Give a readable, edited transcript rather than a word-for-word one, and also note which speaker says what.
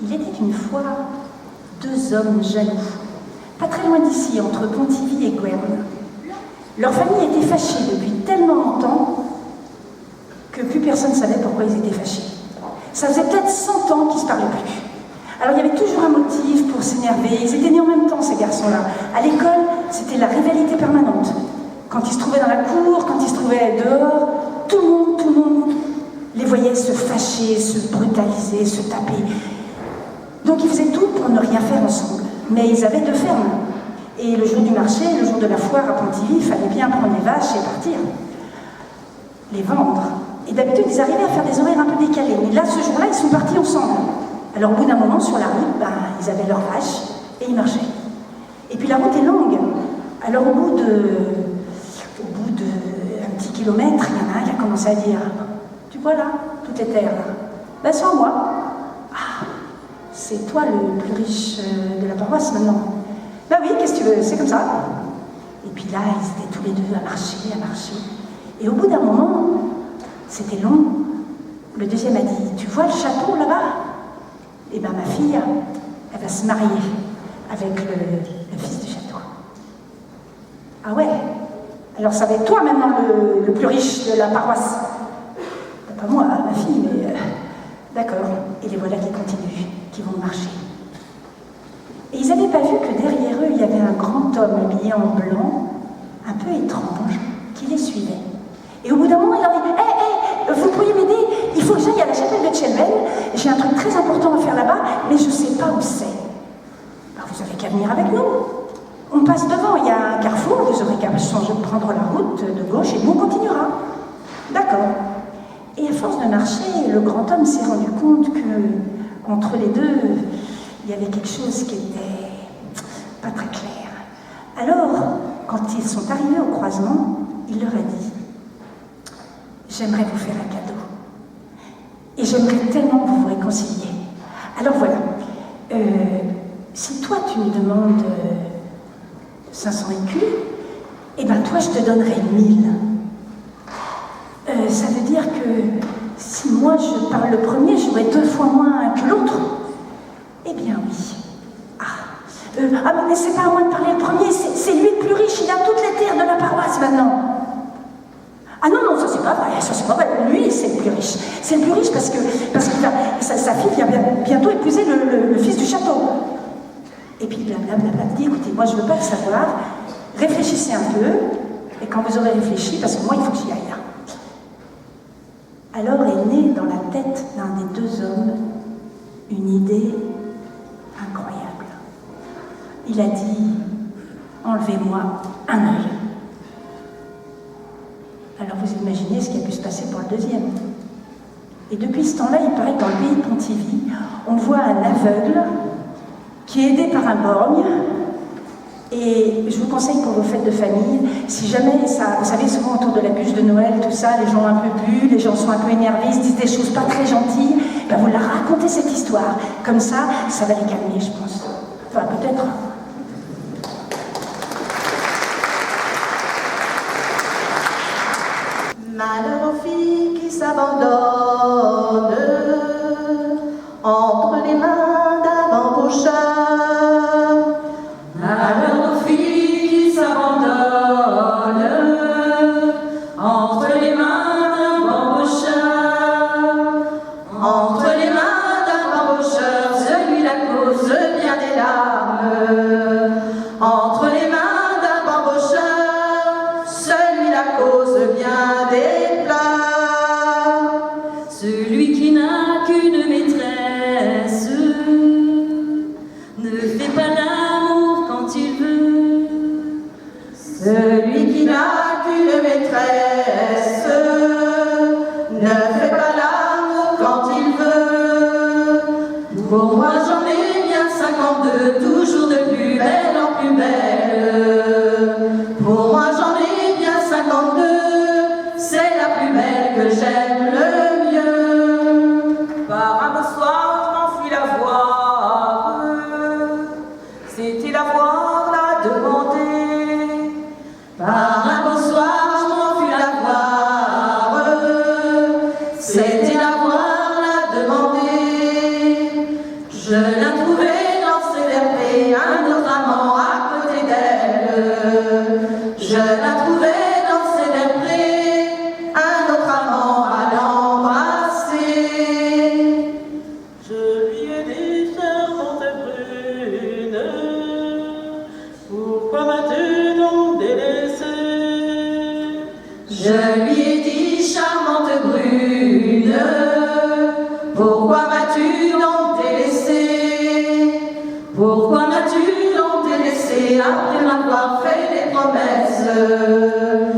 Speaker 1: Il était une fois deux hommes jaloux, pas très loin d'ici, entre Pontivy et Gouerne. Leur famille était fâchée depuis tellement longtemps que plus personne ne savait pourquoi ils étaient fâchés. Ça faisait peut-être 100 ans qu'ils ne se parlaient plus. Alors il y avait toujours un motif pour s'énerver. Ils étaient nés en même temps, ces garçons-là. À l'école, c'était la rivalité permanente. Quand ils se trouvaient dans la cour, quand ils se trouvaient dehors, tout le monde les voyait se fâcher, se brutaliser, se taper. Donc ils faisaient tout pour ne rien faire ensemble. Mais ils avaient deux fermes. Et le jour du marché, le jour de la foire à Pontivy, il fallait bien prendre les vaches et partir. Les vendre. Et d'habitude, ils arrivaient à faire des horaires un peu décalés. Mais là, ce jour-là, ils sont partis ensemble. Alors au bout d'un moment, sur la route, ils avaient leurs vaches et ils marchaient. Et puis la route est longue. Alors au bout de un petit kilomètre, il y en a un qui a commencé à dire « Tu vois là, toutes les terres là, ben sans moi. Ah, c'est toi le plus riche de la paroisse maintenant. Ben oui, qu'est-ce que tu veux, c'est comme ça. » Et puis là, ils étaient tous les deux à marcher. Et au bout d'un moment, c'était long, le deuxième a dit « Tu vois le château là-bas ? Eh bien ma fille, elle va se marier avec le fils du château. » Ah ouais? Alors ça va être toi maintenant le plus riche de la paroisse. Pas moi, ma fille, mais d'accord. Et les voilà qui continuent, qui vont marcher. Et ils n'avaient pas vu que derrière eux, il y avait un grand homme habillé en blanc, un peu étrange, qui les suivait. Et au bout d'un moment, il leur dit « Hé, vous pourriez m'aider? Il faut que j'aille à la chapelle de Tchelven. J'ai un truc très important à faire là-bas, mais je ne sais pas où c'est. » Alors, vous n'avez qu'à venir avec nous. On passe devant, il y a un carrefour, vous aurez qu'à changer de prendre la route de gauche et nous, on continuera. D'accord. Et à force de marcher, le grand homme s'est rendu compte que entre les deux, il y avait quelque chose qui était pas très clair. Alors, quand ils sont arrivés au croisement, il leur a dit « J'aimerais vous faire un cadeau. Et j'aimerais tellement que vous vous réconciliez. Alors voilà, si toi tu me demandes 500 écus, eh bien toi je te donnerai 1000. Ça veut dire que si moi je parle le premier, j'aurai 2 fois moins que l'autre. Eh bien oui. Mais c'est pas à moi de parler le premier, c'est lui le plus riche, il a toutes les terres de la paroisse maintenant. Ah non, ça c'est pas vrai, lui c'est le plus riche. C'est le plus riche parce que sa fille vient bientôt épouser le fils du château. Et puis blablabla, dit écoutez, moi je veux pas le savoir, réfléchissez un peu, et quand vous aurez réfléchi, parce que moi il faut que j'y aille. Alors est née dans la tête d'un des deux hommes une idée incroyable. Il a dit enlevez-moi un œil. Alors vous imaginez ce qui a pu se passer pour le deuxième. Et depuis ce temps-là, il paraît que dans le pays de Pontivy, on voit un aveugle qui est aidé par un borgne. Et je vous conseille pour vos fêtes de famille, si jamais ça, vous savez, souvent autour de la bûche de Noël, tout ça, les gens ont un peu bu, les gens sont un peu énervés, ils se disent des choses pas très gentilles, ben vous leur racontez cette histoire. Comme ça va les calmer, je pense. Enfin, peut-être.
Speaker 2: Malheur aux filles qui s'abandonnent entre les mains d'un bambocheur.
Speaker 3: Malheur aux filles qui s'abandonnent entre les mains d'un bambocheur. Entre les mains d'un bambocheur, celui la cause bien des larmes. Entre les mains d'un bambocheur, celui la cause bien des pleurs. Celui qui n'a qu'une maîtresse ne fait pas l'amour quand il veut.
Speaker 2: Celui qui n'a qu'une maîtresse ne fait pas l'amour quand il veut. Pour moi j'en ai bien 52, toujours de plus belle en plus belle. Pour moi j'en ai bien 52, c'est la plus belle que j'aime le mieux.
Speaker 3: Par un beau soir, je m'enfuis la voir. C'était la voir, la demander.
Speaker 2: Par un beau soir je m'enfuis la voir, c'était la voir la demander. Je
Speaker 3: lui ai dit, charmante brune, pourquoi m'as-tu donc délaissé? Pourquoi m'as-tu donc délaissé après m'avoir fait des promesses?